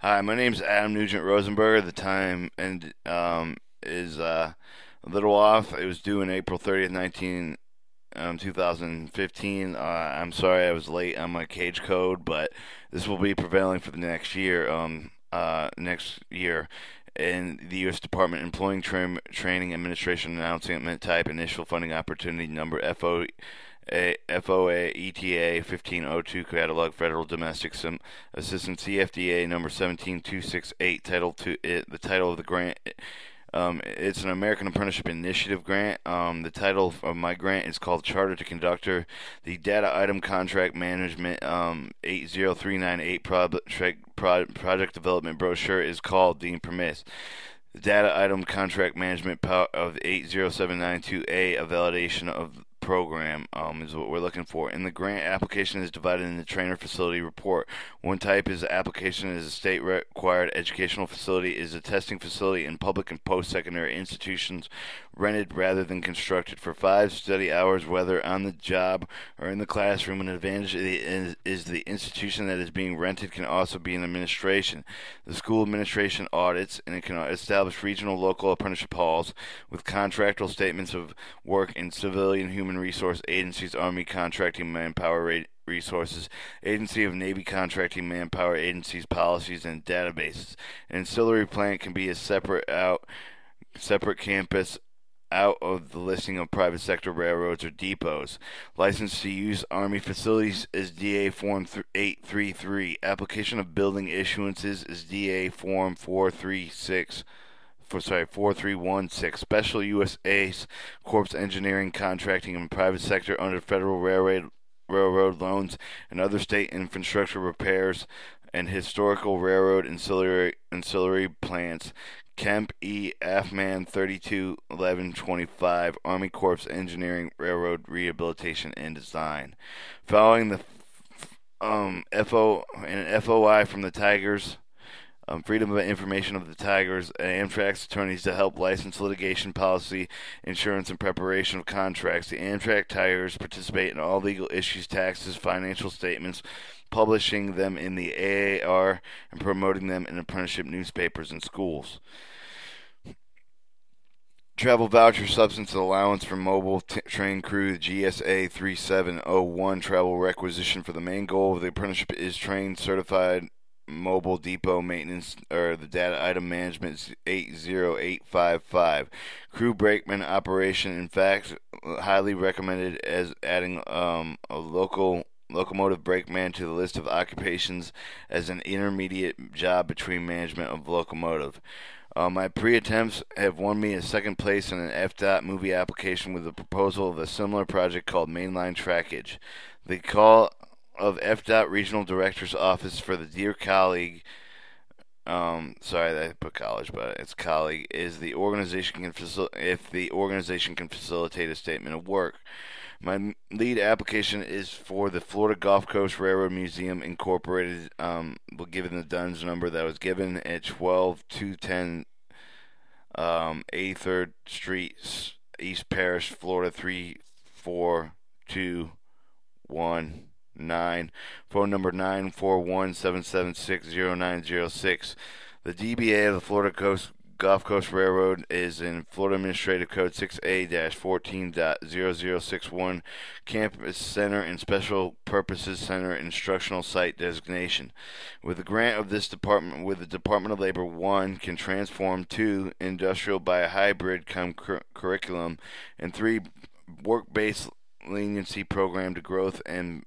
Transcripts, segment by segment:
Hi, my name's Adam Nugent Rosenberger. The time and is a little off. It was due in April 30th, 2015. I'm sorry I was late on my cage code, but this will be prevailing for the next year. In the U.S. Department Employing Training Administration announcement type initial funding opportunity number FOA ETA 1502 catalog federal domestic assistance CFDA number 17268 title to it the title of the grant. It's an American Apprenticeship Initiative grant. The title of my grant is called Charter to Conductor. The Data Item Contract Management 80398 Project Development Brochure is called Dean Permits. The Data Item Contract Management of 80792A, a validation of program, is what we're looking for. And the grant application is divided into trainer facility report. One type is application is a state required educational facility, is a testing facility in public and post-secondary institutions rented rather than constructed for 5 study hours, whether on the job or in the classroom. An advantage is the institution that is being rented can also be an administration. The school administration audits, and it can establish regional local apprenticeship halls with contractual statements of work in civilian human resource agencies, Army contracting manpower resources, Agency of Navy contracting manpower agencies, policies, and databases. An ancillary plant can be a separate campus out of the listing of private sector railroads or depots. License to use Army facilities is DA Form 833. Application of building issuances is DA Form 4316. Special USA Corps Engineering contracting in private sector under federal railroad loans and other state infrastructure repairs and historical railroad ancillary plants. Kemp E. Afman 321125 Army Corps Engineering Railroad Rehabilitation and Design. Following the FOI from the Tigers, Freedom of Information of the Tigers, and Amtrak's attorneys to help license litigation, policy, insurance, and preparation of contracts. The Amtrak Tigers participate in all legal issues, taxes, financial statements, publishing them in the AAR, and promoting them in apprenticeship newspapers and schools. Travel voucher substance allowance for mobile train crew, GSA 3701 travel requisition for the main goal of the apprenticeship is train certified mobile depot maintenance, or the data item management 80855. Crew brakeman operation, in fact, highly recommended as adding a locomotive brakeman to the list of occupations as an intermediate job between management of locomotive. My pre-attempts have won me a second place in an FDOT movie application with a proposal of a similar project called Mainline Trackage. The call of FDOT Regional Director's Office for the Dear Colleague, sorry I put college, but it's colleague, is the organization if the organization can facilitate a statement of work. My lead application is for the Florida Gulf Coast Railroad Museum Incorporated, given the DUNS number that was given at 12210 83rd Street, East Parish, Florida 34219. Phone number 941-776-0906. The DBA of the Gulf Coast Railroad is in Florida Administrative Code 6A-14.0061, Campus Center and Special Purposes Center Instructional Site Designation. With the grant of this department, with the Department of Labor, 1 can transform, 2 industrial by a hybrid curriculum, and 3 work-based leniency program to growth and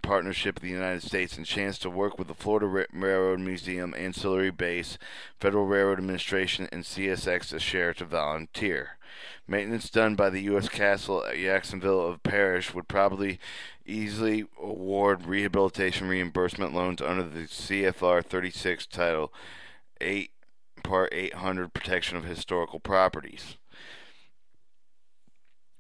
partnership of the United States, and chance to work with the Florida Railroad Museum, Ancillary Base, Federal Railroad Administration, and CSX to share to volunteer. Maintenance done by the U.S. Castle at Jacksonville of Parish would probably easily award rehabilitation reimbursement loans under the CFR 36 Title 8 Part 800 Protection of Historical Properties.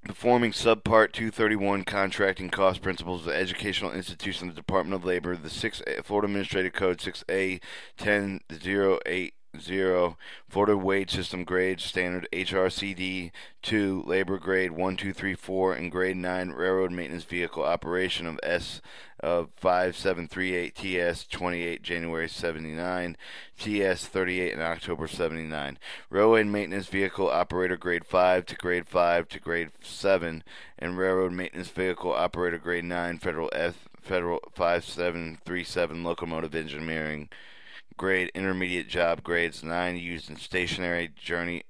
Performing Subpart 231 Contracting Cost Principles of Educational Institution of the Department of Labor, the Florida Administrative Code 6A 1008 Florida Wage System grade standard HRCD 2, labor grade 1, 2, 3, 4, and grade 9 railroad maintenance vehicle operation of S of 5738 TS 28 January 79, TS 38 in October 79. Railway maintenance vehicle operator grade 5 to grade 5 to grade 7, and railroad maintenance vehicle operator grade 9 Federal 5737 locomotive engineering grade intermediate job grades 9 used in stationary journey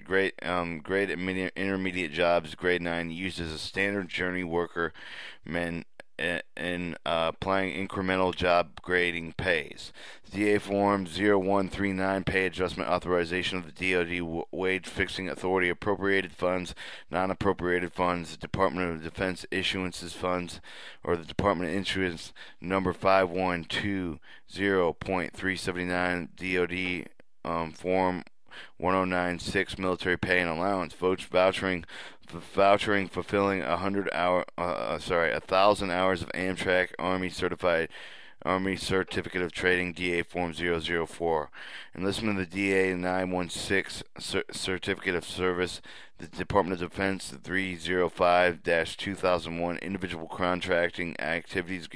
grade intermediate jobs grade 9 used as a standard journey worker men in applying incremental job grading pays. DA Form 0139 pay adjustment authorization of the DoD wage fixing authority appropriated funds, non-appropriated funds, Department of Defense issuances funds, or the Department of Insurance number 5120.379 DoD Form 1096 military pay and allowance vouchering fulfilling 1,000 hours of Amtrak Army Certificate of Trading DA Form 004. Enlistment of the DA 916 Certificate of Service, the Department of Defense 305-2001 individual contracting activities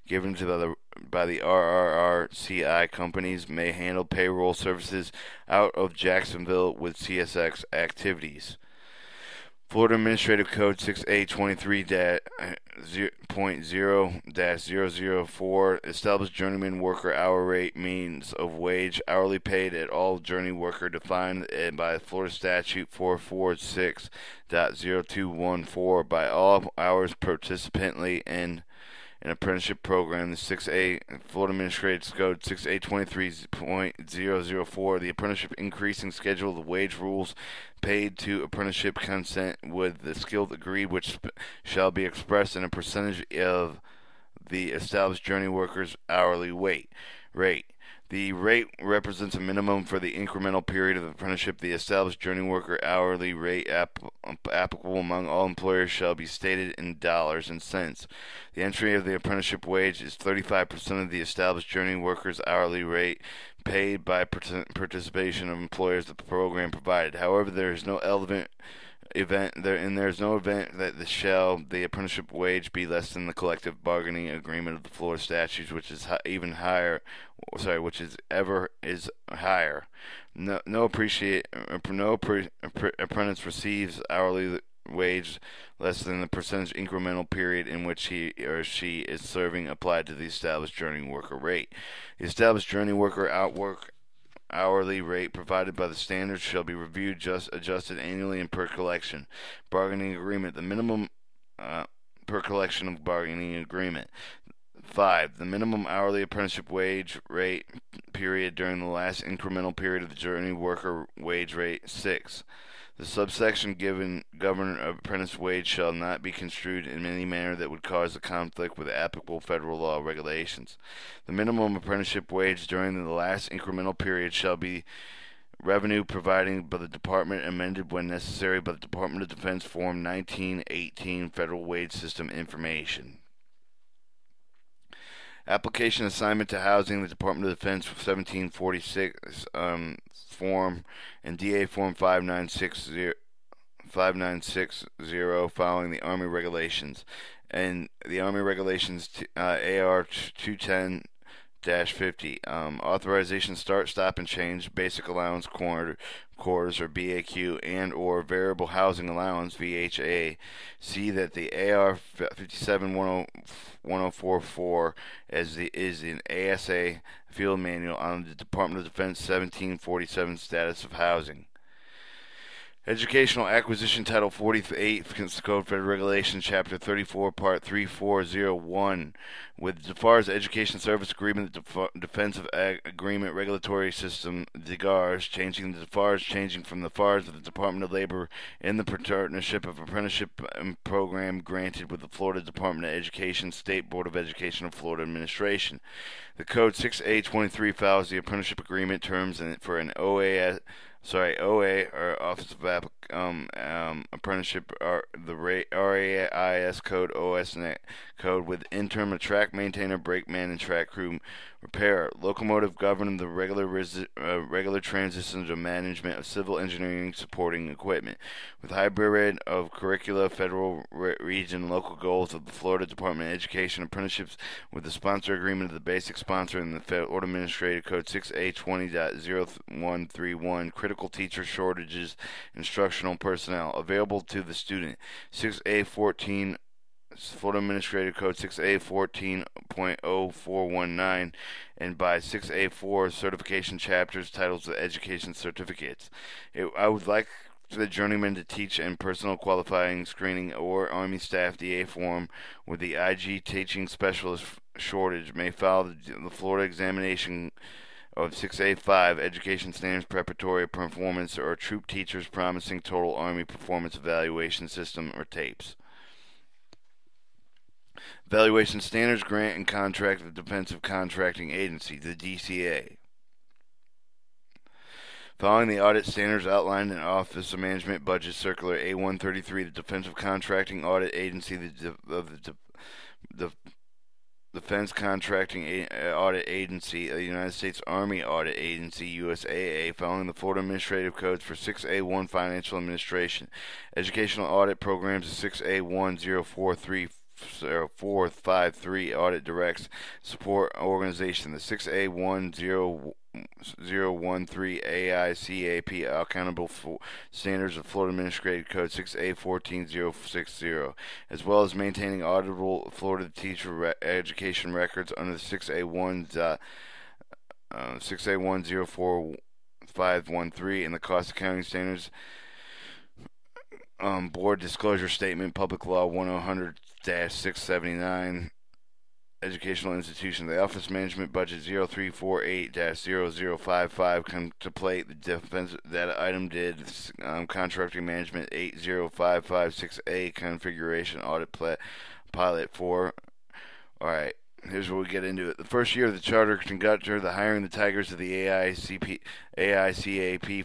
given to by the RRRCI companies may handle payroll services out of Jacksonville with CSX activities. Florida Administrative Code 6A23.0-004 established journeyman worker hour rate means of wage hourly paid at all journey worker defined by Florida Statute 446.0214 by all hours participantly in an apprenticeship program. The 6A Florida Administrative Code 6A23.004 the apprenticeship increasing schedule of wage rules paid to apprenticeship consent with the skilled agreed which shall be expressed in a percentage of the established journey workers hourly rate. The rate represents a minimum for the incremental period of apprenticeship. The established journey worker hourly rate applicable among all employers shall be stated in dollars and cents. The entry of the apprenticeship wage is 35% of the established journey worker's hourly rate paid by participation of employers that the program provided. However, there is no event that the apprenticeship wage be less than the collective bargaining agreement of the Florida statutes, which is which is higher. No apprentice receives hourly wage less than the percentage incremental period in which he or she is serving applied to the established journey worker rate. The established journey worker hourly rate provided by the standards shall be reviewed, adjusted annually and per collection bargaining agreement. The minimum per collection of bargaining agreement. 5. The minimum hourly apprenticeship wage rate period during the last incremental period of the journey worker wage rate. 6. The subsection govern apprentice wage shall not be construed in any manner that would cause a conflict with applicable federal law regulations. The minimum apprenticeship wage during the last incremental period shall be revenue providing by the Department, amended when necessary by the Department of Defense Form 1918 Federal Wage System Information. Application assignment to housing, the Department of Defense 1746 form and DA Form 5960 following the Army Regulations and the Army Regulations AR 210-50 authorization start, stop, and change basic allowance quarters or BAQ and or variable housing allowance VHA. See that the AR 571044 is an ASA field manual on the Department of Defense 1747 status of housing. Educational Acquisition Title 48 Code Federal Regulations Chapter 34 Part 3401 with the DFARS Education Service Agreement, the Defensive Agreement Regulatory System, DGARS, changing from the FARS of the Department of Labor in the partnership of apprenticeship program granted with the Florida Department of Education, State Board of Education of Florida Administration. The Code 6A23 follows the apprenticeship agreement terms for an OA, or Office of Apprenticeship, the RAIS code, OSNet code, with interim a track maintainer, brakeman, and track crew repairer. Locomotive govern the regular transitions of management of civil engineering supporting equipment, with hybrid of curricula, federal, region, local goals of the Florida Department of Education apprenticeships, with the sponsor agreement of the basic sponsor in the Florida Administrative Code 6A20.0131, critical teacher shortages, instructional personnel available to the student. 6A14, Florida Administrative Code 6A14.0419, and by 6A4 certification chapters, titles of education certificates. I would like the journeyman to teach and personal qualifying screening or Army staff DA form with the IG teaching specialist shortage may file the Florida examination of 6A5 Education Standards Preparatory Performance or Troop Teachers Promising Total Army Performance Evaluation System or TAPES. Evaluation Standards Grant and Contract of the Defensive Contracting Agency, the DCA. Following the audit standards outlined in Office of Management Budget Circular A133, the Defensive Contracting Audit Agency of the Defense Contracting Audit Agency, the United States Army Audit Agency, USAA, following the Florida Administrative Codes for 6A1 Financial Administration, Educational Audit Programs, 6A10453 Audit Directs Support Organization, the 6A1013 AICAP Accountable for Standards of Florida Administrative Code 6A14060, as well as maintaining auditable Florida teacher education records under the 6A104.513 and the Cost Accounting Standards Board Disclosure Statement, Public Law 100-679. Educational institution. The Office Management Budget 0348-0055 contemplate the defense that item did contracting management 80556A configuration audit pilot 4. Alright, here's where we get into it. The first year of the charter conductor, the hiring the Tigers of the AICAP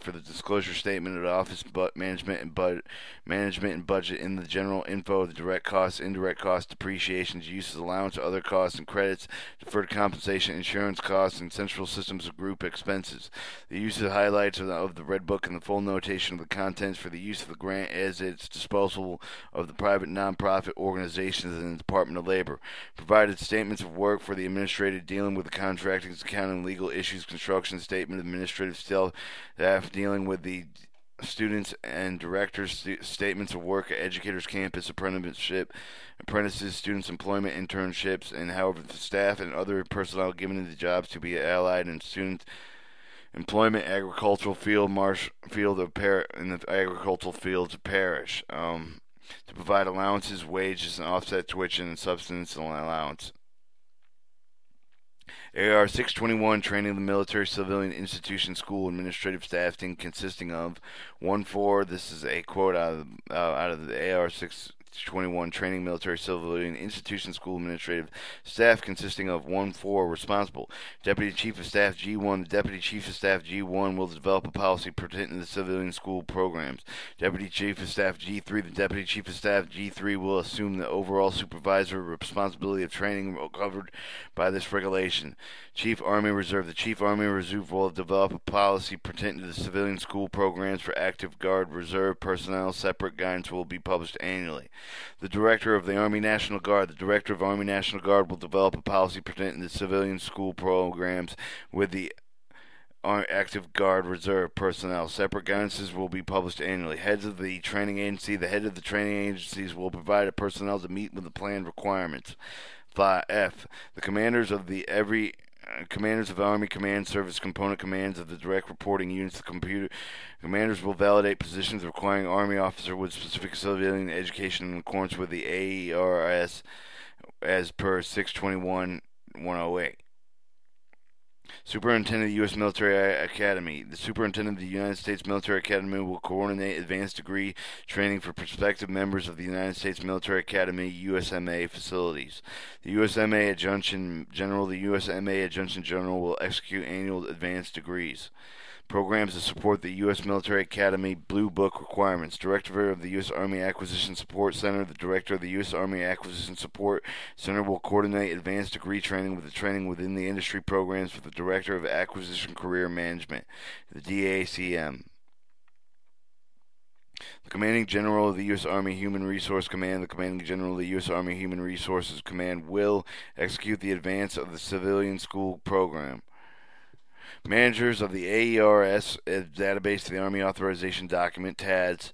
for the disclosure statement of the Office Management and Budget in the general info of the direct costs, indirect costs, depreciations, uses, allowance, other costs and credits, deferred compensation, insurance costs, and central systems of group expenses. The use of highlights of the Red Book and the full notation of the contents for the use of the grant as its disposal of the private nonprofit organizations and the Department of Labor. Provided statements of work for the administrative dealing with the contracting, accounting, legal issues, construction statement, administrative staff dealing with the students and directors, statements of work at educators, campus, apprenticeship, apprentices, students' employment, internships, and however the staff and other personnel given to the jobs to be allied in student employment, agricultural field, field of in the agricultural fields of parish, to provide allowances, wages, and offset tuition and subsistence allowance. AR 621, training the military civilian institution school administrative staff team consisting of 1-4. This is a quote out of the AR 621, training military civilian institution school administrative staff consisting of 1-4 responsible. Deputy Chief of Staff G1. The Deputy Chief of Staff G1 will develop a policy pertaining to the civilian school programs. Deputy Chief of Staff G3. The Deputy Chief of Staff G3 will assume the overall supervisory responsibility of training covered by this regulation. Chief Army Reserve. The Chief Army Reserve will develop a policy pertaining to the civilian school programs for active guard reserve personnel. Separate guidance will be published annually. The Director of the Army National Guard. The Director of Army National Guard will develop a policy pertaining to civilian school programs with the active guard reserve personnel. Separate guidances will be published annually. Heads of the training agency. The head of the training agencies will provide a personnel to meet with the planned requirements. F. The commanders of Commanders of Army Command Service Component Commands of the direct reporting units. The commanders will validate positions requiring Army officer with specific civilian education in accordance with the AERS as per 621-108. Superintendent of the U.S. Military Academy. The Superintendent of the United States Military Academy will coordinate advanced degree training for prospective members of the United States Military Academy USMA facilities. The USMA Adjutant General. The USMA Adjutant General will execute annual advanced degrees. Programs to support the U.S. Military Academy Blue Book requirements. Director of the U.S. Army Acquisition Support Center. The Director of the U.S. Army Acquisition Support Center will coordinate advanced degree training with the training within the industry programs for the Director of Acquisition Career Management, the DACM. The Commanding General of the U.S. Army Human Resource Command. The Commanding General of the U.S. Army Human Resources Command will execute the advance of the Civilian School Program. Managers of the AERS database of the Army Authorization Document, TADS,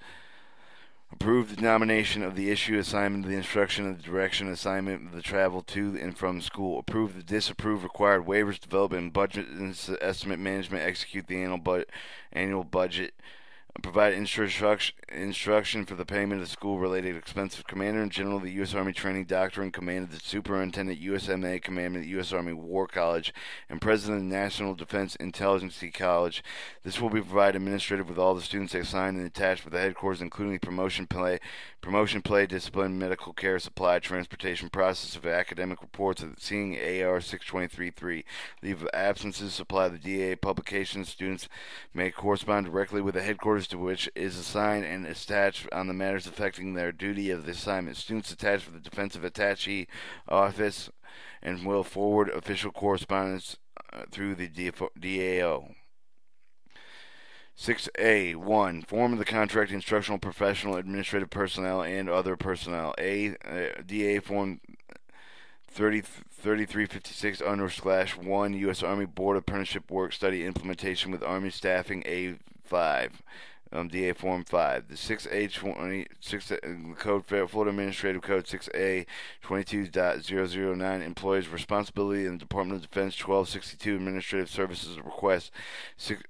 approve the nomination of the issue, assignment of the instruction, of the direction, assignment of the travel to and from school. Approve the disapprove required waivers, develop and budget and estimate management, execute the annual budget. Provide instruction for the payment of school-related expenses. Commander-in-General of the U.S. Army Training Doctor in Command of the Superintendent, USMA Commandment, U.S. Army War College, and President of the National Defense Intelligence College. This will be provided administrative with all the students assigned and attached with the headquarters, including promotion play, discipline, medical care, supply, transportation, process of academic reports, seeing AR 623-3. Leave of absences, supply of the DA publications. Students may correspond directly with the headquarters to which is assigned and attached on the matters affecting their duty of the assignment. Students attached for the Defensive Attaché Office and will forward official correspondence through the DAO. 6A. 1. Form of the contract instructional, professional, administrative personnel, and other personnel. DA Form 3356/1 U.S. Army Board Apprenticeship Work Study Implementation with Army Staffing A5. DA Form 5. The 6A Code, Florida Administrative Code 6A 22.009 Employees Responsibility in the Department of Defense 1262 Administrative Services Request.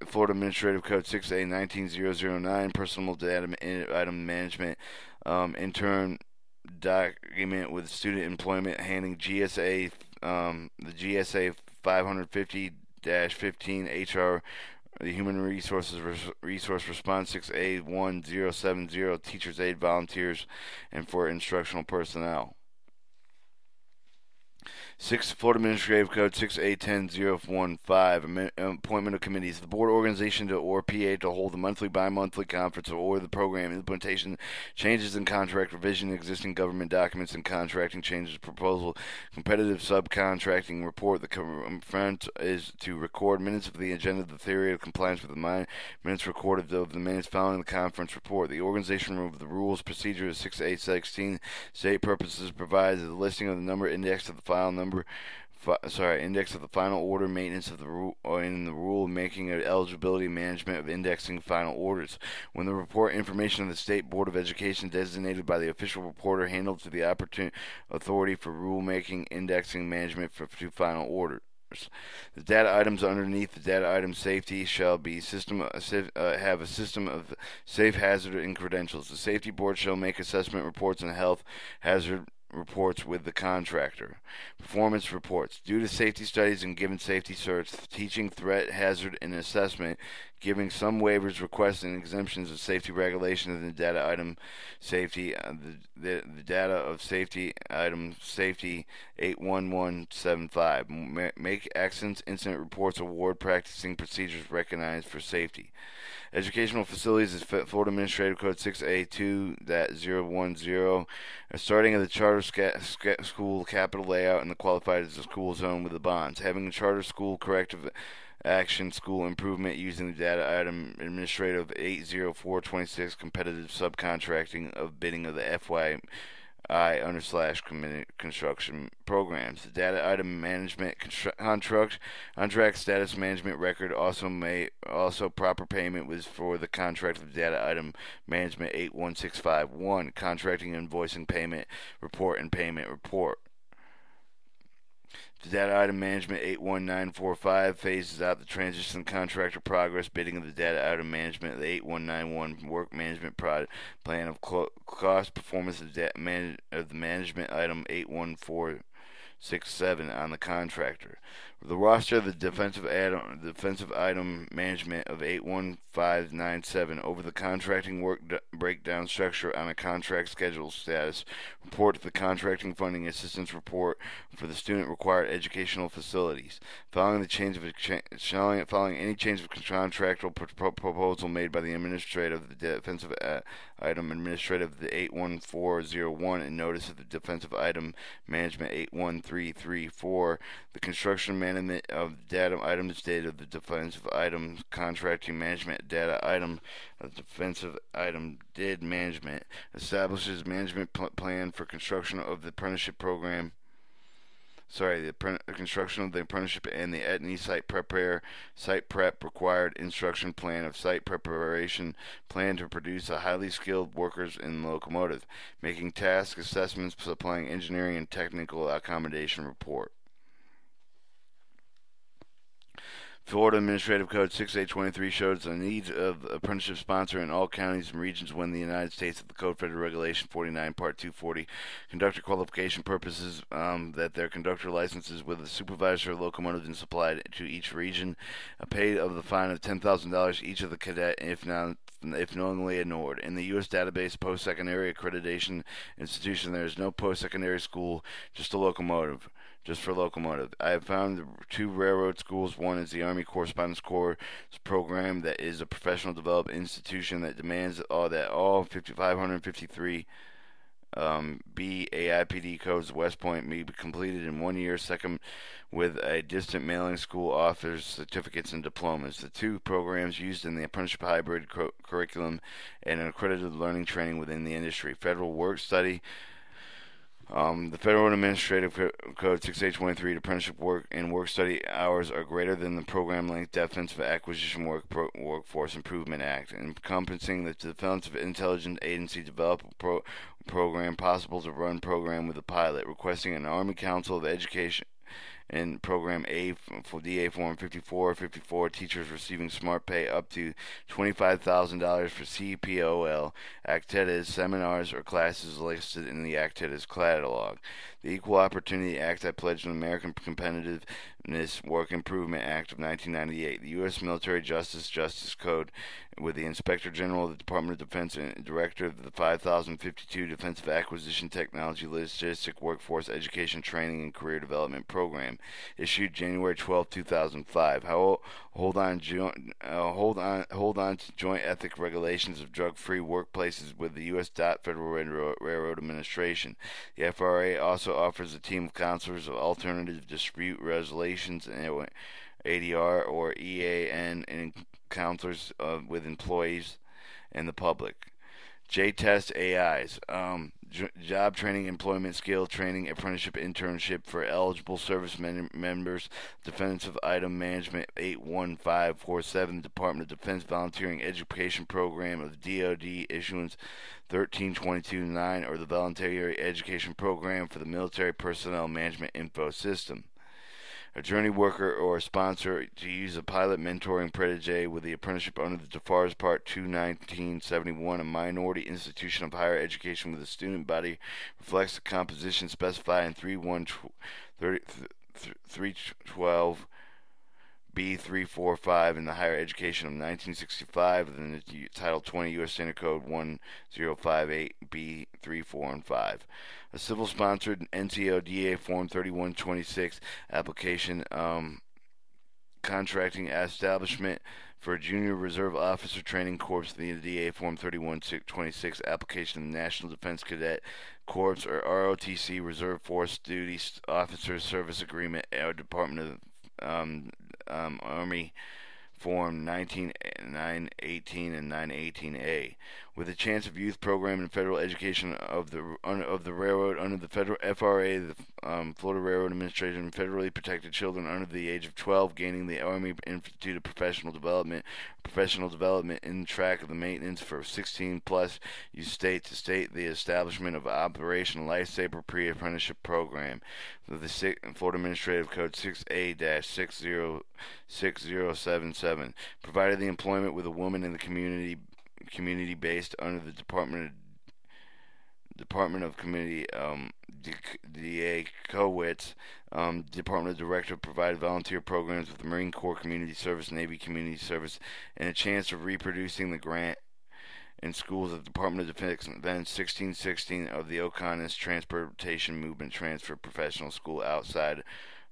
Florida Administrative Code 6A 19009 Personal Data Item Management. Intern document with student employment handling GSA, the GSA 550-15 HR, the Human Resource Response 6A1070 Teachers Aid Volunteers and for instructional personnel. 6. Florida Administrative Code 6A10015 Appointment of Committees. The Board Organization or PA to hold a monthly, bi-monthly conference or the program implementation, changes in contract, revision existing government documents and contracting changes, proposal, competitive subcontracting report. The conference is to record minutes of the agenda, the theory of compliance with the minutes recorded of the minutes following the conference report. The organization of the rules, procedures 6A16 state purposes provides the listing of the number, index of the file number, index of the final order, maintenance of the rule, or in the rule making of eligibility, management of indexing final orders. When the report information of the State Board of Education designated by the official reporter handled to the authority for rule making, indexing, management to final orders. The data items underneath the data item safety shall be have a system of safe hazard and credentials. The safety board shall make assessment reports and health hazard reports with the contractor. Performance reports. Due to safety studies and given safety certs, teaching threat, hazard, and assessment, giving some waivers, requests, and exemptions of safety regulations in the data item safety, the data of safety item safety 81175. Make accidents, incident reports, award practicing procedures recognized for safety. Educational facilities is Florida Administrative Code 6A2.010. Starting of the charter school capital layout and the qualified as a school zone with the bonds. Having a charter school corrective action school improvement using the data item administrative 80426 competitive subcontracting of bidding of the FY I/construction programs. The data item management contract status management record also proper payment was for the contract of data item management 81651 contracting invoicing payment report and payment report. The data item management 81945 phases out the transition contractor progress bidding of the data item management the 8191 work management plan of cost performance of the management item 814 2067 on the contractor. The roster of the defensive item management of 81597 over the contracting work breakdown structure on a contract schedule status report to the contracting funding assistance report for the student required educational facilities. Following any change of contractual proposal made by the administrator of the defensive item administrator of the 81401 and notice of the defensive item management 81334, the construction management of data items data of the defensive item contracting management data item of the defensive item did management establishes management plan for construction of the apprenticeship program. The construction of the apprenticeship and the ETNI site prep required instruction plan of site preparation plan to produce a highly skilled workers in locomotive, making task assessments, supplying engineering and technical accommodation report. Florida Administrative Code 6823 shows the needs of apprenticeship sponsor in all counties and regions when the United States of the Code Federal Regulation 49 Part 240 conductor qualification purposes that their conductor licenses with a supervisor of locomotives and supplied to each region, a pay of the fine of $10,000 each of the cadet if knowingly ignored. In the U.S. database post-secondary accreditation institution, there is no post-secondary school, just for locomotive. I have found two railroad schools. One is the Army Correspondence Corps program that is a professional development institution that demands that all 5,553 B AIPD codes of West Point may be completed in 1 year. Second, with a distant mailing school offers certificates and diplomas. The two programs used in the apprenticeship hybrid curriculum and an accredited learning training within the industry. Federal work study. The Federal Administrative Code 6823 apprenticeship work and work study hours are greater than the program length Defensive Acquisition Workforce Improvement Act, encompassing the Defense Intelligence Agency develop program possible to run program with a pilot, requesting an Army Council of Education in Program A for DA Form 5454, teachers receiving smart pay up to $25,000 for CPOL activities, seminars, or classes listed in the activities catalog. The Equal Opportunity Act, I pledge an American Competitiveness Work Improvement Act of 1998. The U.S. Military Justice Code, with the Inspector General of the Department of Defense and Director of the 5052 Defensive Acquisition Technology Logistic Workforce Education Training and Career Development Program, issued January 12, 2005. Hold on to joint ethic regulations of drug-free workplaces with the U.S. Federal Railroad Administration. The FRA also offers a team of counselors of alternative dispute resolutions and ADR or EAN and counselors with employees and the public. J-Test AIs, job training, employment skill training, apprenticeship, internship for eligible service members, defensive item management 81547, Department of Defense Volunteering Education Program of DoD issuance 1322-9, or the Voluntary Education Program for the Military Personnel Management Info System. A journey worker or a sponsor to use a pilot mentoring protege with the apprenticeship under the DeFars Part 2 1971, a minority institution of higher education with a student body reflects the composition specified in 312 B345 in the Higher Education of 1965 within the Title 20 U.S. Standard Code 1058 B3, 4, and 5. A civil-sponsored NCO DA Form 3126 application contracting establishment for a Junior Reserve Officer Training Corps, the DA Form 3126 application of the National Defense Cadet Corps or ROTC Reserve Force Duty Officer Service Agreement, Department of Army Form 918 and 918A, with a chance of youth program and federal education of the railroad under the federal FRA, the Florida Railroad Administration, federally protected children under the age of 12, gaining the Army Institute of Professional Development in track of the maintenance for 16 plus, use state to state the establishment of Operation Lifesaver pre-apprenticeship program. The Florida Administrative Code 6A-6077, provided the employment with a woman in the community based under the Department of Committee D.A. Kowitz, Department Director, provided volunteer programs with the Marine Corps Community Service, Navy Community Service, and a chance of reproducing the grant in schools of the Department of Defense. Then 1616 of the Oconus Transportation Movement transfer professional school outside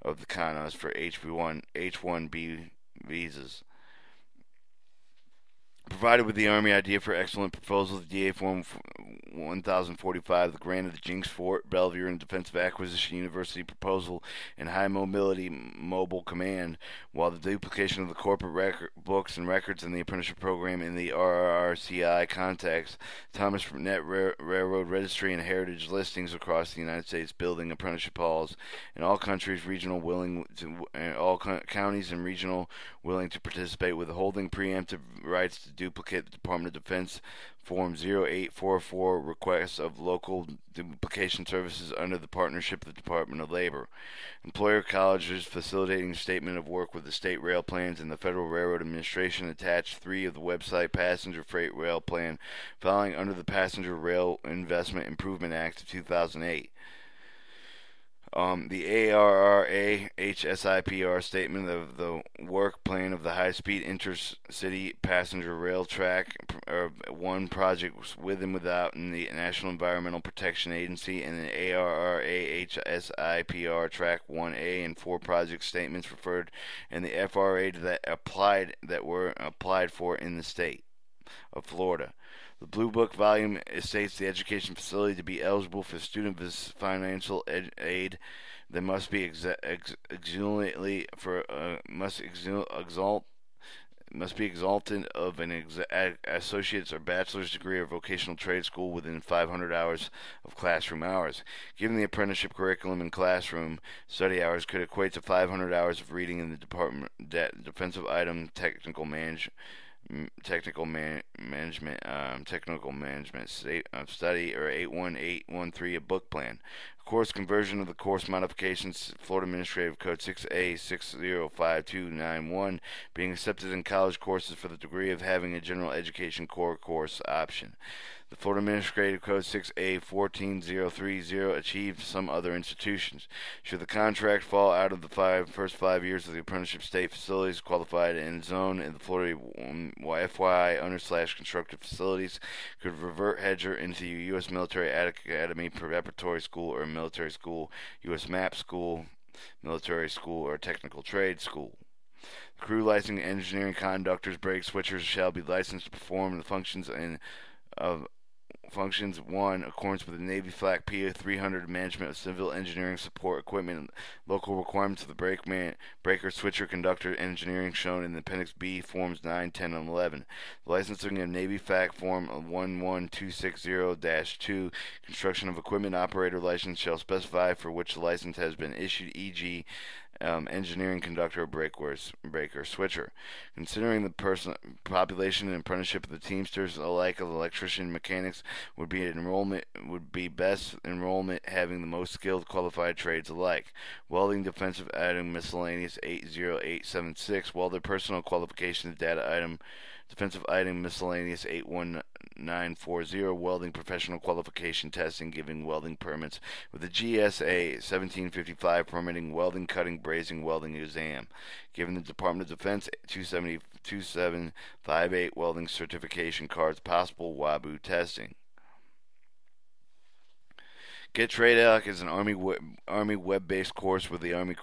of the Kansas for H-1B visas. Provided with the Army idea for excellent proposals, DA Form 1045, the grant of the Jinx Fort, Belvier, and Defensive Acquisition University proposal, and High Mobility Mobile Command, while the duplication of the corporate books and records in the apprenticeship program in the RRCI context, Thomas Net Railroad Registry, and heritage listings across the United States, building apprenticeship halls in all countries, regional willing to, all counties and regional willing to participate, withholding preemptive rights to duplicate the Department of Defense Form 0844 requests of local duplication services under the partnership of the Department of Labor. Employer colleges facilitating statement of work with the state rail plans and the Federal Railroad Administration, attached 3 of the website Passenger Freight Rail Plan, filing under the Passenger Rail Investment Improvement Act of 2008. The ARRA HSIPR statement of the work plan of the high-speed intercity passenger rail track, one project with and without in the National Environmental Protection Agency, and the ARRA HSIPR track 1A and 4 project statements referred, and the FRA that were applied for in the state of Florida. The Blue Book volume states the education facility to be eligible for student financial aid. They must be exultantly for must be exalted of an associate's or bachelor's degree or vocational trade school within 500 hours of classroom hours. Given the apprenticeship curriculum and classroom study hours could equate to 500 hours of reading in the department defensive item technical management study, or 81813, a book plan. Course conversion of the course modifications, Florida Administrative Code 6A605291, being accepted in college courses for the degree of having a general education core course option. The Florida Administrative Code 6A14030 achieved some other institutions. Should the contract fall out of the first 5 years of the apprenticeship, state facilities qualified in zone in the Florida FYI under/constructed facilities could revert Hedger into U.S. Military Academy Preparatory School or Military School, U.S. MAP School, Military School, or Technical Trade School. Crew licensing engineering conductors, brake switchers shall be licensed to perform the functions of Functions 1, accordance with the Navy Flak PA 300, management of civil engineering support equipment, local requirements of the breaker, switcher, conductor engineering shown in the Appendix B, Forms 9, 10, and 11. The licensing of Navy Flak Form 11260-2, construction of equipment operator license shall specify for which the license has been issued, e.g., engineering conductor, breaker, switcher. Considering the population and apprenticeship of the Teamsters alike of electrician and mechanics would be best enrollment having the most skilled qualified trades alike. Welding defensive item miscellaneous 80876, welder personal qualifications data item defensive item miscellaneous 81940, welding professional qualification testing giving welding permits with the GSA 1755 permitting welding, cutting, brazing, welding exam. Given the Department of Defense 2758 welding certification cards, possible WABU testing. Get Trade Alec is an Army web-based course with the Army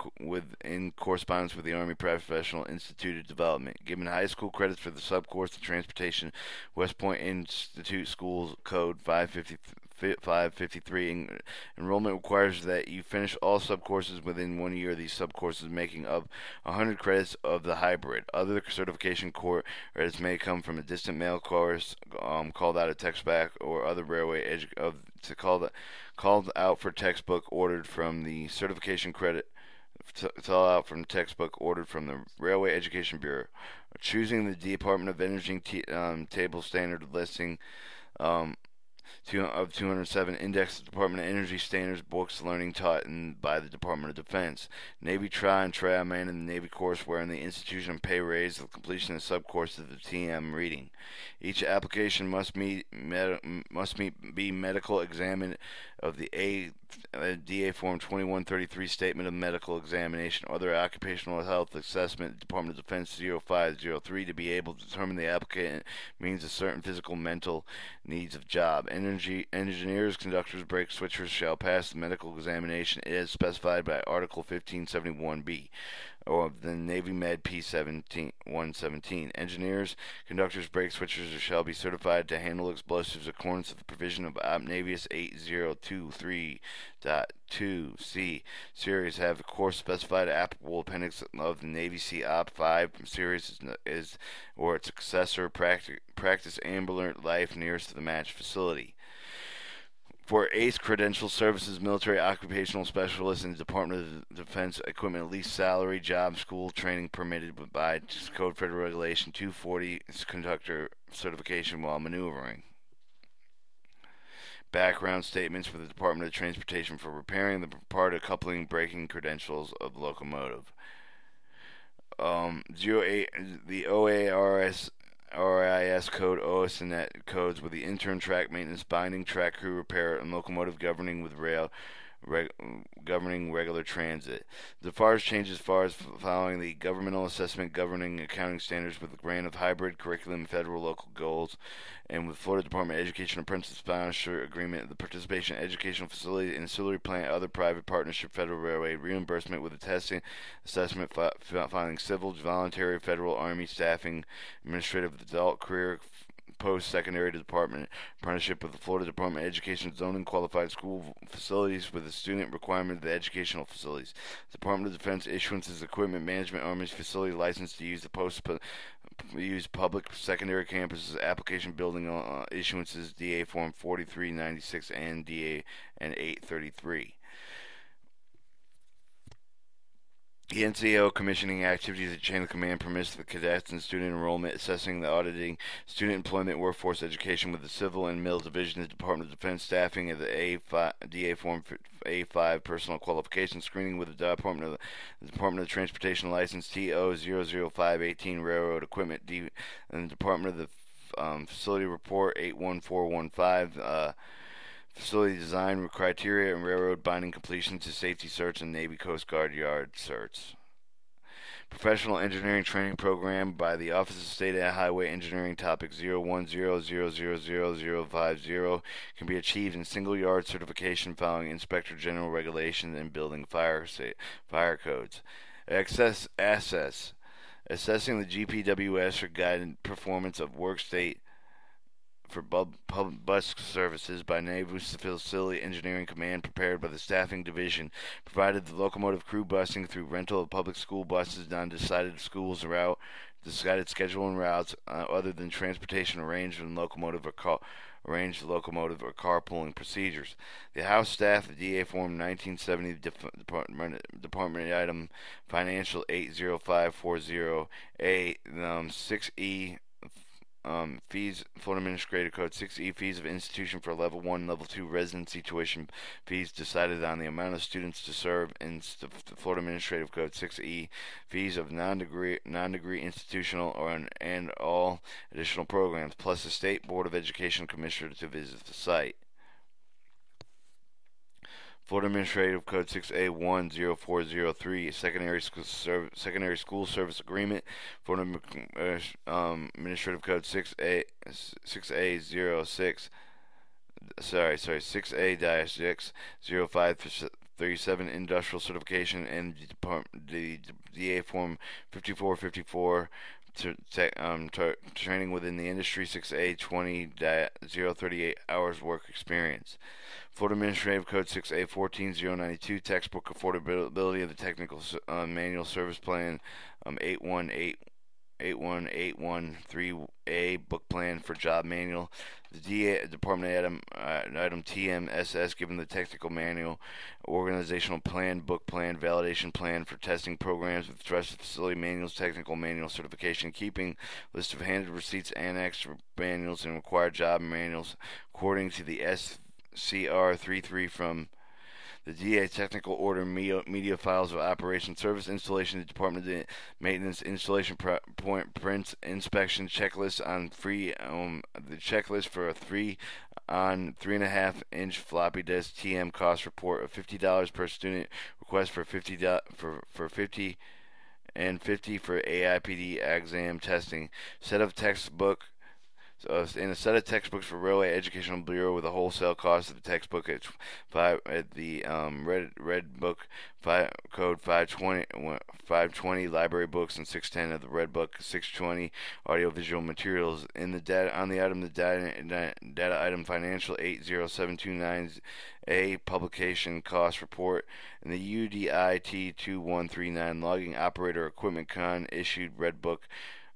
in correspondence with the Army Professional Institute of Development. Given high school credits for the subcourse of Transportation, West Point Institute Schools Code 553. Enrollment requires that you finish all subcourses within 1 year. These subcourses making up 100 credits of the hybrid. Other certification credits may come from a distant mail course called out a textbook or other railway called out for textbook ordered from the certification credit textbook ordered from the Railway Education Bureau. Choosing the Department of Energy table standard listing of 207, Index of Department of Energy Standards books learning taught by the Department of Defense. Navy TRI and TRI-Man in the Navy courseware and the institution of pay raise the completion of subcourse of the TM reading. Each application must be medical examined of the DA Form 2133 Statement of Medical Examination, other occupational health assessment, Department of Defense 0503, to be able to determine the applicant means a certain physical, mental needs of job. Engineers, conductors, brake switchers shall pass the medical examination as specified by Article 1571B of the Navy Med P-117. Engineers, conductors, brake switchers shall be certified to handle explosives according to the provision of Navius 8023.2C series, have the course specified applicable appendix of the Navy Sea Op 5 series is or its successor, practice ambulatory life nearest to the match facility. For ACE Credential Services, Military Occupational Specialists in the Department of Defense Equipment, at least salary, job, school training permitted by Code Federal Regulation 240, conductor certification while maneuvering. Background statements for the Department of Transportation for repairing the part of coupling braking credentials of locomotive. The OARS RIS code, OSNet codes with the intern track maintenance, binding track crew repair, and locomotive governing with governing regular transit. The FARS changes FARS following the governmental assessment governing accounting standards with the grant of hybrid curriculum, federal local goals, and with Florida Department of Education apprentice sponsor agreement, the participation in educational facility, ancillary plant, other private partnership, federal railway reimbursement with the testing, assessment, filing, civil, voluntary, federal army staffing, administrative, adult career, post-secondary department, apprenticeship with the Florida Department of Education, zoning qualified school facilities with the student requirement of the educational facilities. Department of Defense issuances, equipment management, armies facility license to use the use public secondary campuses, application building issuances, DA Form 4396 and DA and 833. The NCO commissioning activities at chain of command permits the cadets and student enrollment, assessing the auditing student employment, workforce education with the Civil and Mill Division, the Department of Defense staffing of the DA Form A5 personal qualification screening with the Department of Transportation license TO00518 railroad equipment, and the Department of the Facility Report 81415. Facility design criteria and railroad binding completion to safety certs and Navy Coast Guard Yard certs. Professional engineering training program by the Office of State and Highway Engineering, topic 010000050, can be achieved in single yard certification following Inspector General regulations and building fire codes. Assessing the GPWS for guided performance of work state for bus services by Naval Facility Engineering Command, prepared by the Staffing Division, provided the locomotive crew busing through rental of public school buses on decided schools route, decided schedule and routes other than transportation arranged in locomotive or carpooling procedures. The House staff of DA Form 1970 Department Item Financial 80540A 6E fees, Florida Administrative Code 6E, fees of institution for Level 1, Level 2 residency tuition fees decided on the amount of students to serve in the Florida Administrative Code 6E, fees of non-degree institutional and all additional programs, plus the State Board of Education Commissioner to visit the site. Florida Administrative Code 6A10403, Secondary School Service Agreement. Florida Administrative Code 6A-60537, Industrial Certification, and the DA Form 5454. Training within the industry, 6A 20-038 hours work experience. Florida Administrative Code 6A 14092, textbook affordability of the technical manual service plan, 81813A book plan for job manual. The DA Department item TMSS, given the technical manual, organizational plan, book plan, validation plan for testing programs with trusted facility manuals, technical manual certification keeping, list of handed receipts, annexed manuals, and required job manuals according to the SCR 33 from the DA technical order, media files of operation, service installation, the Department of Maintenance, installation point prints, inspection checklist on the checklist for a 3.5 inch floppy disk TM cost report of $50 per student, request for 50 for 50 and 50 for AIPD exam testing, set of textbook. So in a set of textbooks for Railway Educational Bureau with a wholesale cost of the textbook at the red book code 520 library books and 610 of the red book 620 audiovisual materials in the data on the item the data item financial 80729A publication cost report and the UDIT 2139 logging operator equipment con issued red book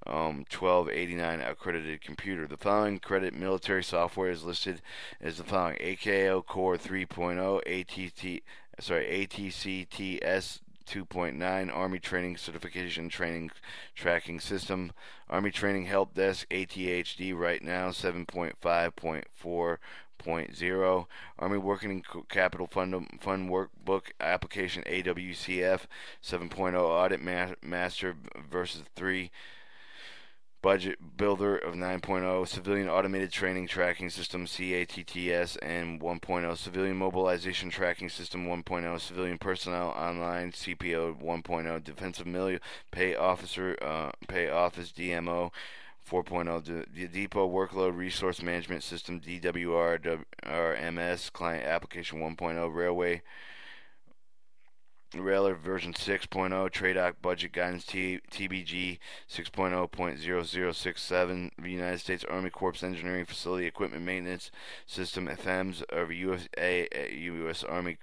1289 accredited computer. The following credit military software is listed as the following: AKO Core 3.0, ATCTS 2.9, Army Training Certification Training Tracking System, Army Training Help Desk, ATHD right now 7.5.4.0, Army Working Capital Fund Workbook Application AWCF 7.0, Audit Master versus 3, Budget Builder of 9.0, Civilian Automated Training Tracking System CATTS and 1.0, Civilian Mobilization Tracking System 1.0, Civilian Personnel Online CPO 1.0, Defensive Military Pay Officer Pay Office DMO 4.0, the Depot Workload Resource Management System DWRMS Client Application 1.0, Railer version 6.0, TRADOC Budget Guidance TBG 6.0.0067, the United States Army Corps Engineering Facility Equipment Maintenance System FEMS of U.S. Army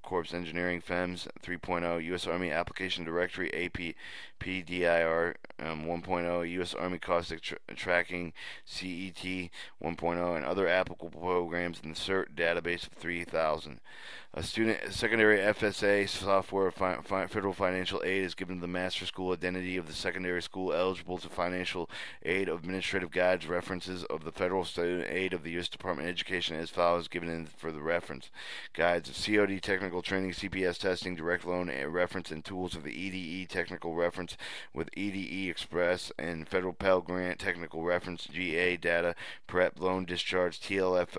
Corps Engineering FEMS 3.0, U.S. Army Application Directory APDIR 1.0, U.S. Army Caustic Tracking CET 1.0, and other applicable programs in the CERT database of 3000. A secondary FSA software federal financial aid is given to the master school identity of the secondary school eligible to financial aid. Administrative guides references of the federal student aid of the U.S. Department of Education as follows given for the reference. Guides of COD technical training, CPS testing, direct loan reference, and tools of the EDE technical reference with EDE Express and Federal Pell Grant technical reference, GA data, prep, loan discharge, TLF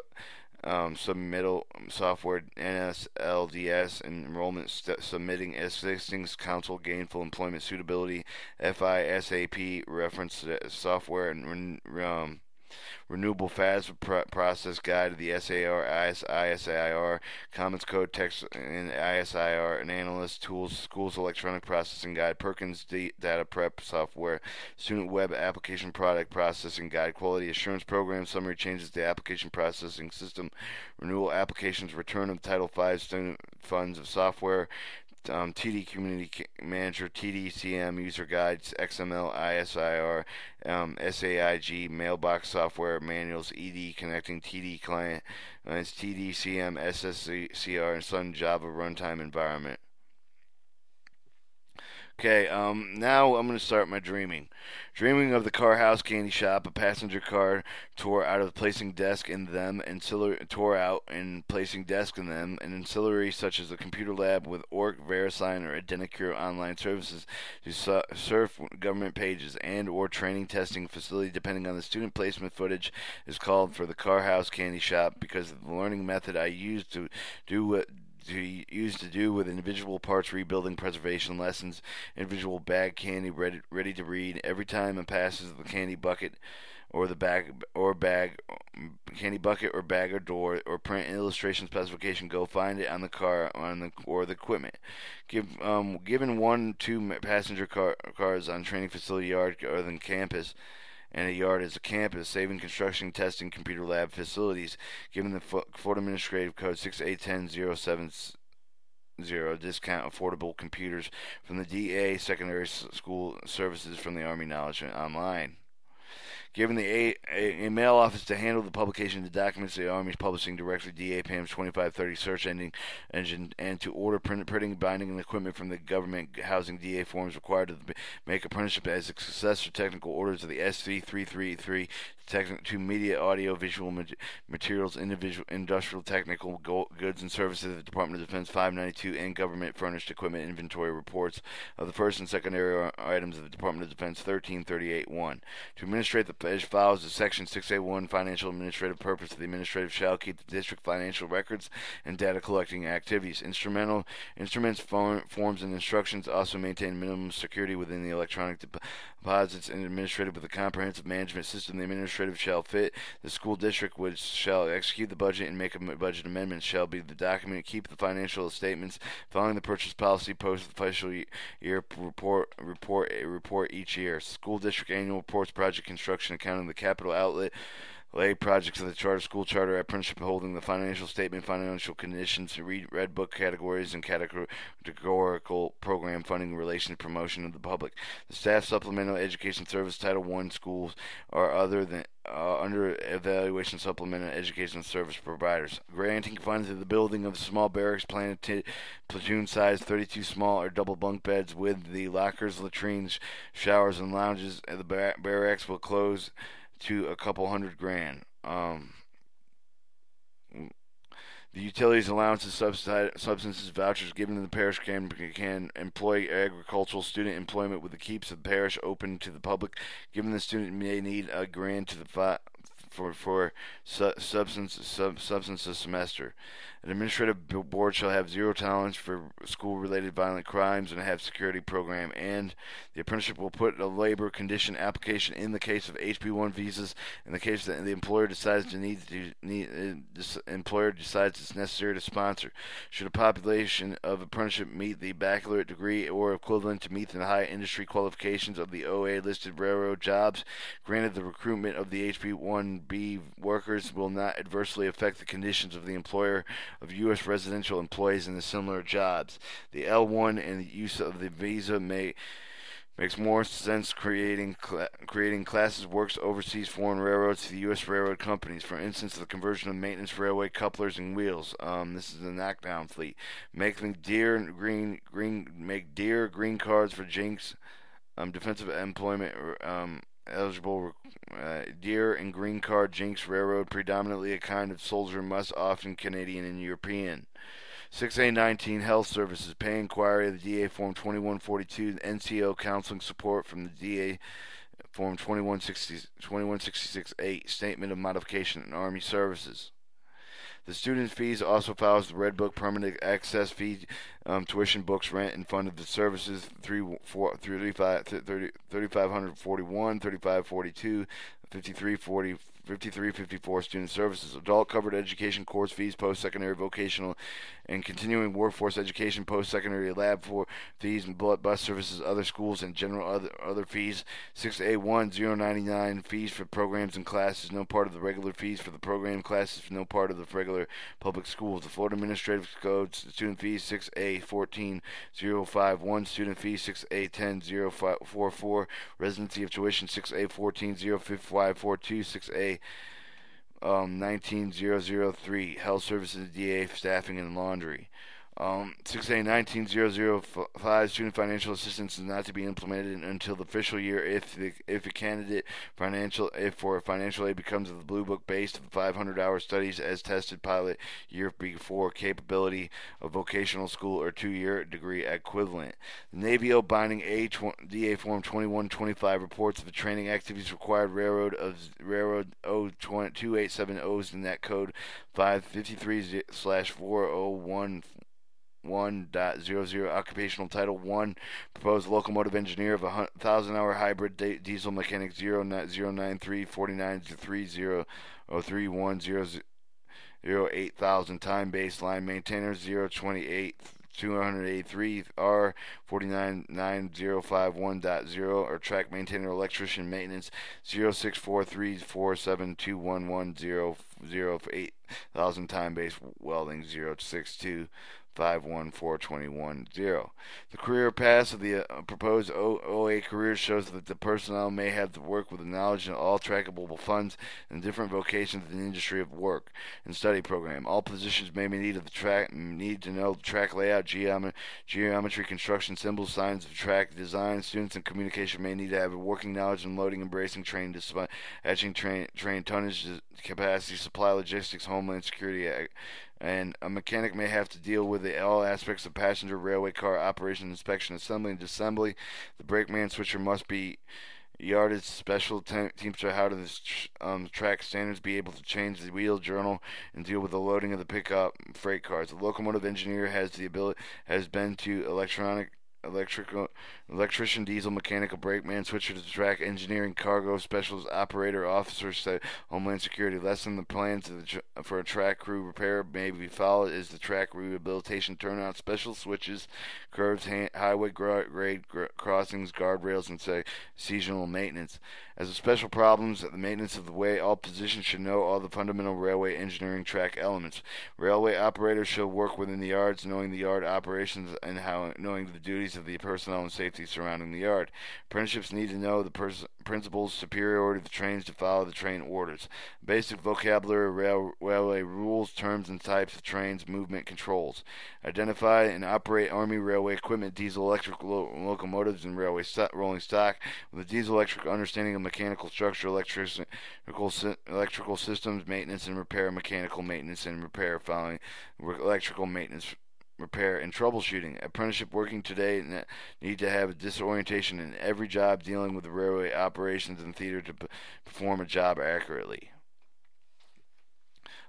submittal software NSLDS enrollment submitting assistance council gainful employment suitability FISAP reference software and renewable FASB process guide to the SAR ISIR Commons Code text and ISIR and analyst tools schools electronic processing guide Perkins data prep software student web application product processing guide quality assurance program summary changes to application processing system renewal applications return of Title V student funds of software TD Community Manager, TDCM User Guides, XML, ISIR, SAIG, Mailbox Software Manuals, ED Connecting TD Client, it's TDCM, SSCR, and Sun Java Runtime Environment. Okay, now I'm going to start my dreaming. Dreaming of the car house candy shop, a passenger car tore out of placing desk in them, tore out and placing desk in them, and ancillary such as a computer lab with ORC, VeriSign, or Identicure online services to surf government pages and or training testing facility depending on the student placement footage is called for the car house candy shop because of the learning method I used to do with individual parts rebuilding preservation lessons, individual bag candy ready to read every time it passes the candy bucket or the bag candy bucket or bag or door or print illustration specification. Go find it on the car or the equipment. Given 1-2 passenger cars on training facility yard other than campus. And a yard is a campus, saving construction, testing, computer lab facilities. Given the Florida Administrative Code 6810070, discount affordable computers from the DA, secondary school services from the Army Knowledge Online. Given a mail office to handle the publication of the documents the Army is publishing directly DA PAM's 2530 search engine, and to order printing, binding, and equipment from the government housing DA forms required to make apprenticeship as a successor technical orders of the SC333 to media, audio, visual materials, industrial technical goods and services of the Department of Defense 592, and government furnished equipment inventory reports of the first and secondary items of the Department of Defense 1338-1. To administrate the files of Section 6A1 financial administrative purpose, the administrative shall keep the district financial records and data collecting activities. Instruments, forms, and instructions also maintain minimum security within the electronic deposits and administrated with a comprehensive management system. The administrative shall fit the school district, which shall execute the budget and make budget amendments, shall be the document, keep the financial statements following the purchase policy, post the official year report each year. School district annual reports, project construction, accounting, the capital outlet, lay projects of the charter school charter apprenticeship, holding the financial statement, financial conditions, red book categories, and categorical program funding, relation to promotion of the public. The staff supplemental education service Title I schools are other than under evaluation supplemental education service providers. Granting funds to the building of small barracks platoon size 32 small or double bunk beds with the lockers, latrines, showers, and lounges. The barracks will close to a couple $100,000. The utilities, allowances, substances, vouchers given to the parish can employ agricultural student employment with the keeps of the parish open to the public. Given the student may need a grant to the for substances semester. An administrative board shall have zero tolerance for school-related violent crimes and have security program, and the apprenticeship will put a labor condition application in the case of HB1 visas. In the case that the employer decides it's necessary to sponsor. Should a population of apprenticeship meet the baccalaureate degree or equivalent to meet the high industry qualifications of the OA listed railroad jobs, granted the recruitment of the HB1B workers will not adversely affect the conditions of the employer of U.S. residential employees in the similar jobs. The L1 and the use of the visa makes more sense creating classes works overseas foreign railroads to the U.S. railroad companies. For instance, the conversion of maintenance railway couplers and wheels. This is the knockdown fleet. Make green cards for Jinx, defensive employment. Eligible deer and green card Jinx Railroad, predominantly a kind of soldier, must often Canadian and European. 6A19 Health Services, pay inquiry of the DA Form 2142, NCO counseling support from the DA Form 2166-8, Statement of Modification in Army Services. The student's fees also files the Red Book, permanent access fee, tuition, books, rent, and fund of the services 3541, 3542, 5354 student services, adult covered education course fees, post-secondary vocational and continuing workforce education, post-secondary lab for fees and bus services, other schools, and general other fees. 6A1 099 fees for programs and classes, no part of the regular fees for the program classes, no part of the regular public schools. The Florida Administrative Code student fees 6A14 051, student fees 6A10 044, residency of tuition 6A14 05542, 6A 19003, health services, DA, staffing, and laundry. 6A19-005, student financial assistance is not to be implemented until the official year if a candidate for financial aid becomes of the Blue Book based on 500-hour studies as tested pilot year before capability of vocational school or 2-year degree equivalent. The Navy O binding DA Form 2125 reports of the training activities required railroad O2870s in that code 553/401 1.00 occupational title 1 proposed locomotive engineer of 1,000-hour hybrid diesel mechanic 093 49 3031 time baseline maintainer 028 283 R 499051.0 or track maintainer electrician maintenance 0643472110 0 8,000 time base welding 062 514-210. The career path of the proposed OA career shows that the personnel may have to work with the knowledge of all trackable funds and different vocations in the industry of work and study program. All positions may need to know the track layout, geometry, construction symbols, signs of track design. Students in communication may need to have a working knowledge in loading and bracing, train dispatching, train tonnage, capacity, supply logistics, homeland security, and a mechanic may have to deal with all aspects of passenger railway car operation, inspection, assembly, and disassembly. The brakeman switcher must be yardage special teamster how to track standards, be able to change the wheel journal and deal with the loading of the pickup freight cars. The locomotive engineer has been to electrician, diesel, mechanical, brakeman, switcher to track, engineering, cargo, specialist, operator, officer, homeland security. Lesson: the plans for a track crew repair may be followed is the track rehabilitation, turnout, special switches, curves, highway grade crossings, guardrails, and seasonal maintenance. As a special problems, the maintenance of the way, all positions should know all the fundamental railway engineering track elements. Railway operators should work within the yards, knowing the yard operations and knowing the duties of the personnel and safety surrounding the yard. Apprenticeships need to know the principles, superiority of the trains to follow the train orders. Basic vocabulary, railway rules, terms and types of trains, movement controls. Identify and operate Army railway equipment, diesel electric locomotives, and railway rolling stock. With a diesel electric understanding of mechanical structure, electrical systems, maintenance and repair, mechanical maintenance and repair, following electrical maintenance, repair, and troubleshooting. Apprenticeship working today need to have a disorientation in every job dealing with the railway operations and theater to perform a job accurately.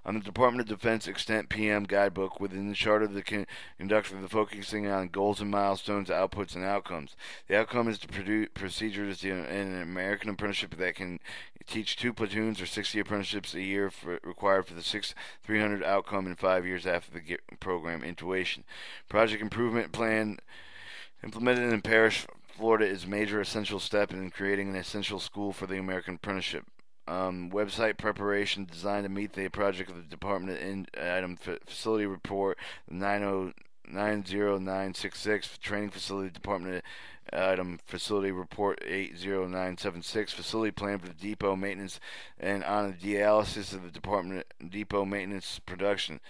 On the Department of Defense Extent PM Guidebook, within the charter of the conductor, the focusing on goals and milestones, outputs, and outcomes. The outcome is the procedures in an American apprenticeship that can teach 2 platoons or 60 apprenticeships a year required for the 300 outcome in 5 years after the program intuition. Project Improvement Plan implemented in Parrish, Florida is a major essential step in creating an essential school for the American apprenticeship. Website preparation designed to meet the project of the Department item facility report 90966, training facility Department item facility report 80976, facility plan for the depot maintenance and on the dialysis of the Department depot maintenance production.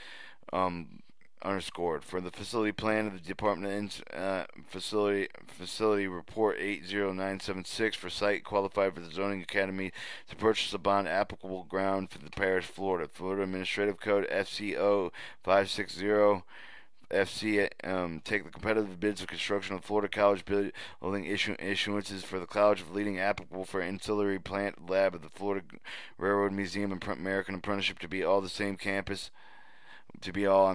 Underscored for the facility plan of the Department facility report 80976 for site qualified for the zoning academy to purchase a bond applicable ground for the parish, Florida Administrative Code FCO 560 FC. Take the competitive bids of construction of Florida College building issuances for the College of Leading applicable for ancillary plant lab of the Florida Railroad Museum and American Apprenticeship to be all on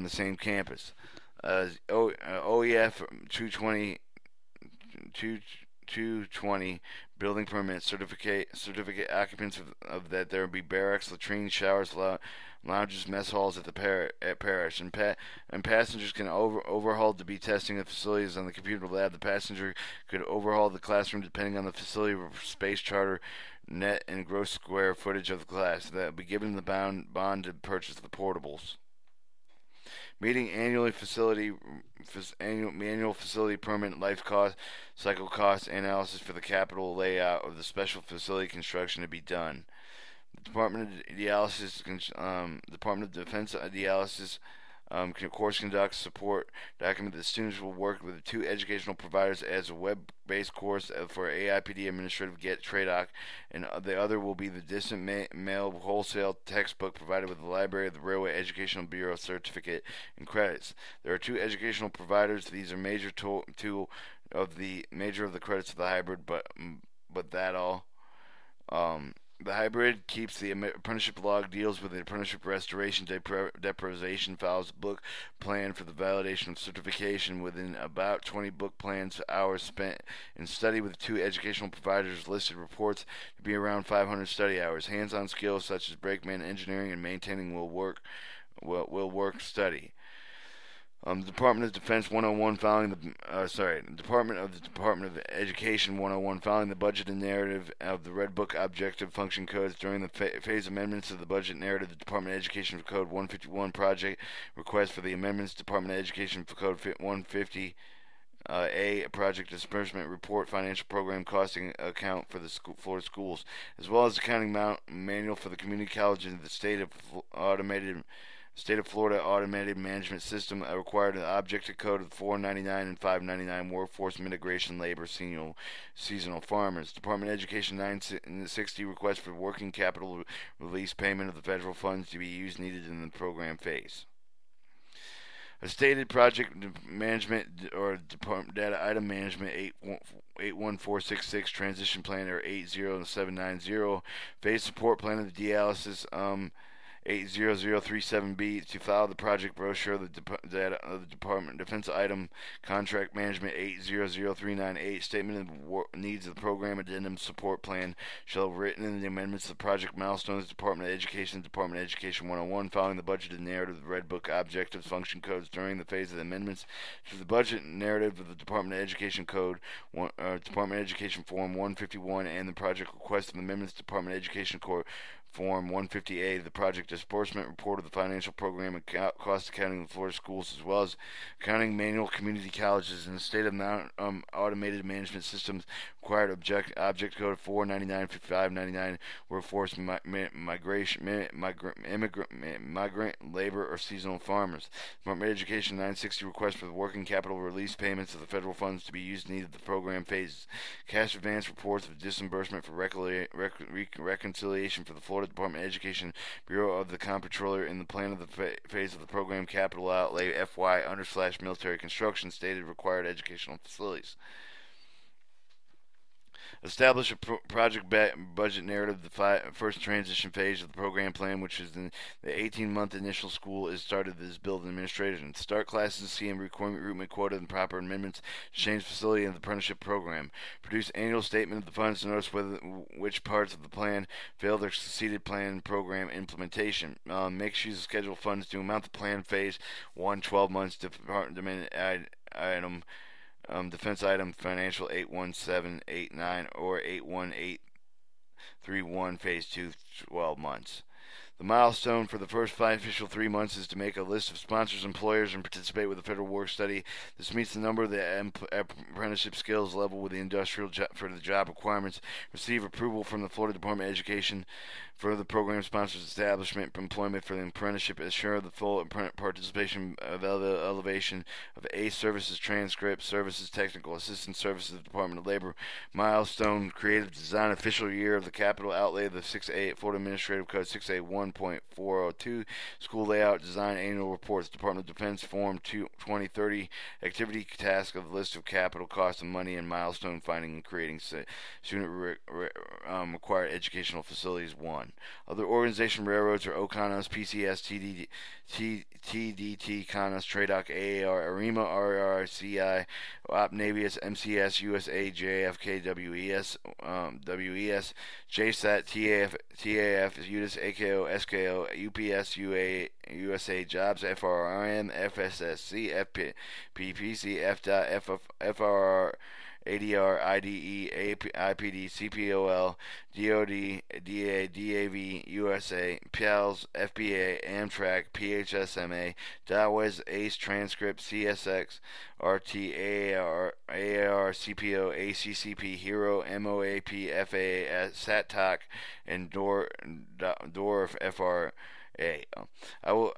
the same campus. OEF 220 building permit certificate occupants of that there will be barracks, latrines, showers, lounges, mess halls at parish, and passengers can overhaul to be testing the facilities on the computer lab. The passenger could overhaul the classroom depending on the facility space charter, net, and gross square footage of the class. That will be given the bond to purchase the portables. Meeting annual facility permit life cycle cost analysis for the capital layout of the special facility construction to be done. The Department of Defense dialysis course conduct support document that students will work with 2 educational providers as a web-based course for AIPD Administrative Get TRADOC, and the other will be the distant mail wholesale textbook provided with the Library of the Railway Educational Bureau certificate and credits. There are 2 educational providers. These are major of the credits of the hybrid, but that all. The hybrid keeps the apprenticeship log, deals with the apprenticeship restoration, deprivation, files book plan for the validation of certification within about 20 book plans, hours spent in study with 2 educational providers listed, reports to be around 500 study hours. Hands-on skills such as brakeman, engineering, and maintaining will work study. Department of Defense 101 following Department of Education 101 following the budget and narrative of the Red Book Objective Function Codes during the phase amendments of the budget narrative. The Department of Education Code 151 project request for the amendments. Department of Education Code 150. A project disbursement report, financial program costing account for the Florida schools, as well as accounting manual for the community colleges in the State of Florida Automated Management System required an objective code of 499 and 599 workforce mitigation labor seasonal farmers. Department of Education 960 request for working capital release payment of the federal funds to be used needed in the program phase. A stated project management or department data item management 81466 transition plan or 80790 phase support plan of the dialysis 80037B to file the project brochure of the Department of Defense item contract management 800398 statement of needs of the program addendum support plan shall have written in the amendments to the project milestones Department of Education 101 following the budget and narrative of the Red Book objectives function codes during the phase of the amendments to the budget and narrative of the Department of Education Code Department of Education Form 151 and the project request of amendments to Department of Education Court Form 150A, the project disbursement report of the financial program and cost accounting of Florida schools, as well as accounting manual community colleges in the state of automated management systems required object code 499 599 workforce migrant labor or seasonal farmers. Department of Education 960 request for the working capital release payments of the federal funds to be used needed the program phases. Cash advance reports of disbursement for reconciliation for the Florida Department of Education Bureau of the Comptroller in the plan of the phase of the program capital outlay FY/military construction stated required educational facilities. Establish a project budget narrative. The first transition phase of the program plan, which is in the 18-month initial school, is started as billed administration. Start classes, CM recruitment quota, and proper amendments to change facility and the apprenticeship program. Produce annual statement of the funds to notice which parts of the plan failed or succeeded plan program implementation. Make use of schedule funds to amount the plan phase 1 12 months Department item. Defense item financial 81789 or 81831 phase 2 12 months. The milestone for the first official 3 months is to make a list of sponsors, employers, and participate with a federal work study. This meets the number of the apprenticeship skills level with the industrial for the job requirements. Receive approval from the Florida Department of Education for the program sponsors establishment employment for the apprenticeship. Assure the full participation of elevation of A services transcript services technical assistance services of the Department of Labor. Milestone creative design official year of the capital outlay of the 6A Florida Administrative Code 6A1.402 school layout design annual reports Department of Defense Form 2030 activity task of list of capital cost and money and milestone finding and creating student required educational facilities 1. Other organization railroads are OCONUS, PCS, TDT, CONUS, TRADOC, AAR, AREMA, RRCI, OPNAVIUS, MCS, USA, JFK, WES, JSAT, TAF, UDIS, AKO, SKO, UPS, USA, Jobs, FRRM, FSSC, FPPC, FDOT, FRR, ADR, IDE, IPD, CPOL, DOD, DA, DAV, USA, PALS, FBA, Amtrak, PHSMA, DAWES, ACE Transcript, CSX, RT, AAR, CPO, ACCP, HERO, MOAP, FAA, SATTOC, and DOR, FR. I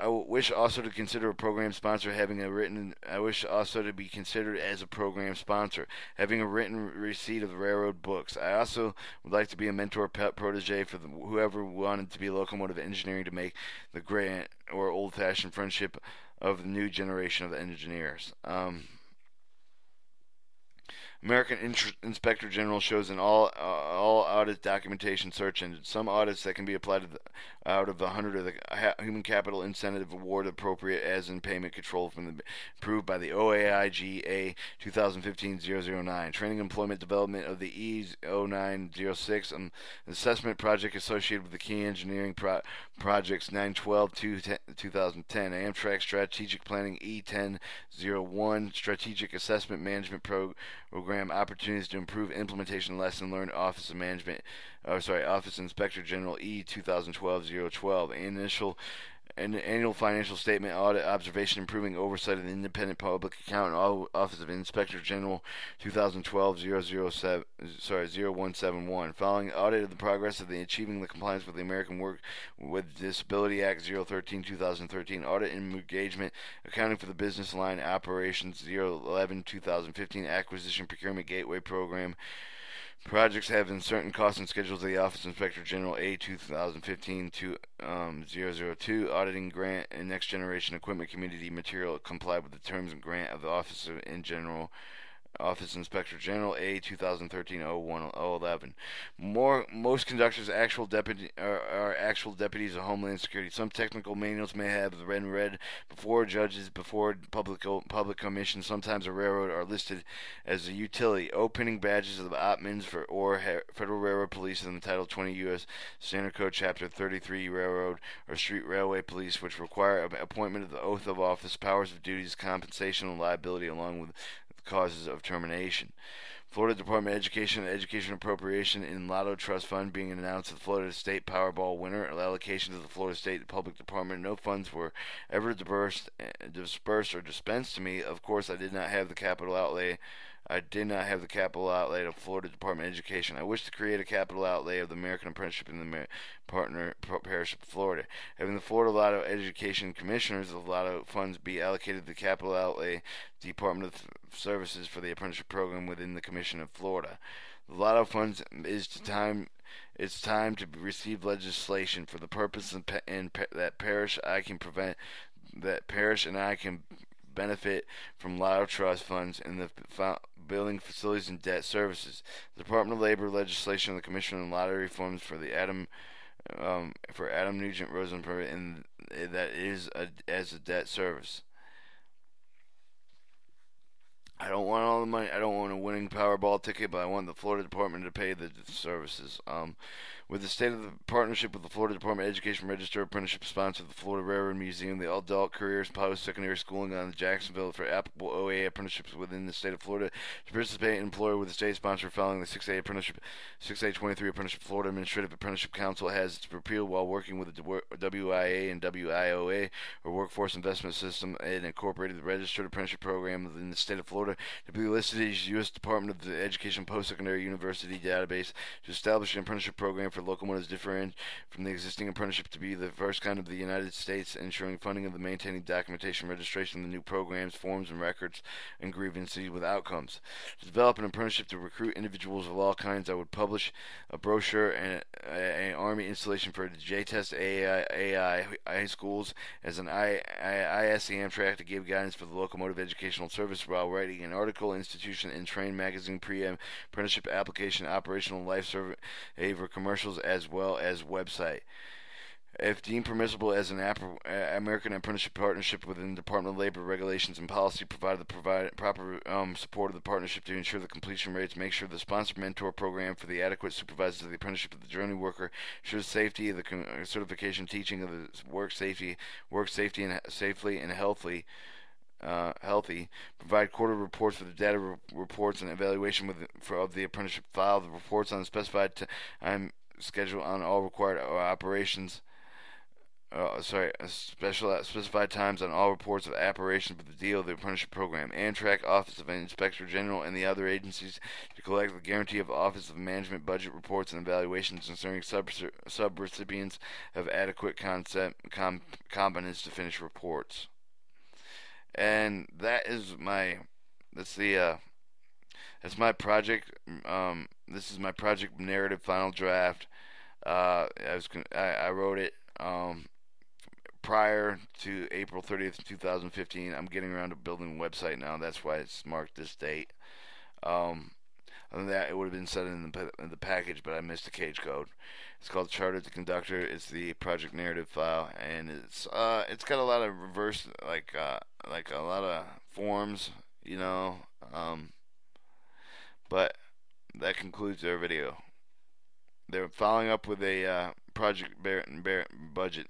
wish also to consider a program sponsor having a written. I wish also to be considered as a program sponsor having a written receipt of the railroad books. I also would like to be a mentor, pet, protege for whoever wanted to be locomotive engineering to make the grant or old-fashioned friendship of the new generation of engineers. American Inspector General shows an all audit documentation search engine. Some audits that can be applied to out of the 100 of the Human Capital Incentive Award appropriate as in payment control approved by the OAIGA 2015-009. Training Employment Development of the E0906 assessment project associated with the key engineering projects 912-2010. Amtrak Strategic Planning E1001 Strategic Assessment Management Program opportunities to improve implementation lesson learned Office Inspector General E 2012-012 annual financial statement audit observation improving oversight of the independent public accountant Office of Inspector General 2012-071 following audit of the progress of achieving the compliance with the American Work with Disability Act 013-2013 audit and engagement accounting for the business line operations 011-2015 acquisition procurement gateway program projects having certain costs and schedules of the Office Inspector General A 2015-002 auditing grant and next generation equipment community material complied with the terms and grant of the Office Inspector General A 2013-011. Most conductors are actual deputies of Homeland Security. Some technical manuals may have read before judges, before public commission. Sometimes a railroad are listed as a utility. Opening badges of the Opmans or Federal Railroad Police in the Title 20 U.S. Standard Code Chapter 33 Railroad or Street Railway Police, which require appointment of the oath of office, powers of duties, compensation, and liability, along with causes of termination. Florida Department of Education and Education Appropriation in Lotto Trust Fund being announced the Florida State Powerball winner. Allocation to the Florida State Public Department. No funds were ever dispersed or dispensed to me. Of course, I did not have the capital outlay of Florida Department of Education. I wish to create a capital outlay of the American Apprenticeship in the partner parish of Florida. Having the Florida Lotto Education Commissioners of Lotto funds be allocated to the capital outlay Department of Services for the apprenticeship program within the Commission of Florida. The Lotto funds it's time to receive legislation for the purpose that parish and I can benefit from Lotto Trust funds in the building facilities and debt services. The Department of Labor legislation of the Commission on Lottery Reforms for Adam Nugent Rosenberg, and that is as a debt service. I don't want all the money. I don't want a winning Powerball ticket, but I want the Florida Department to pay the services. With the state of the partnership with the Florida Department of Education Register Apprenticeship sponsor the Florida Railroad Museum, the Adult Careers Post-Secondary Schooling on Jacksonville for applicable OA apprenticeships within the state of Florida to participate and employ with the state sponsor following the 6A 23 Apprenticeship Florida Administrative Apprenticeship Council has its repeal while working with the WIA and WIOA or Workforce Investment System and incorporated the Registered Apprenticeship Program within the state of Florida to be listed as U.S. Department of Education Post-Secondary University database to establish an apprenticeship program for locomotives different from the existing apprenticeship to be the first kind of the United States, ensuring funding of the maintaining documentation, registration of the new programs, forms, and records, and grievances with outcomes. To develop an apprenticeship to recruit individuals of all kinds, I would publish a brochure and an Army installation for the J-Test AI high schools as an ISEM track to give guidance for the locomotive educational service while writing an article, institution, and train magazine apprenticeship application, operational life saver commercials, as well as website. If deemed permissible as an American Apprenticeship Partnership within the Department of Labor regulations and policy, provide proper support of the partnership to ensure the completion rates, make sure the sponsor mentor program for the adequate supervisors of the apprenticeship of the journey worker, ensure the safety of the certification teaching of the work safety and safely and healthy, provide quarter reports for the data reports and evaluation of the apprenticeship file, the reports on a specified time schedule on all required operations. Specified times on all reports of operations with the deal of the apprenticeship program. Amtrak, Office of Inspector General, and the other agencies to collect the guarantee of Office of Management budget reports and evaluations concerning sub-recipients of adequate competence to finish reports. And that's my project. This is my project narrative final draft. I wrote it prior to April 30th, 2015. I'm getting around to building a website now. That's why it's marked this date. Um, Other than that, it would have been set in the package, but I missed the cage code. It's called Charter to Conductor. It's the project narrative file, and it's got a lot of reverse like a lot of forms, you know. But that concludes their video. They're following up with a Project Barrett and Barrett budget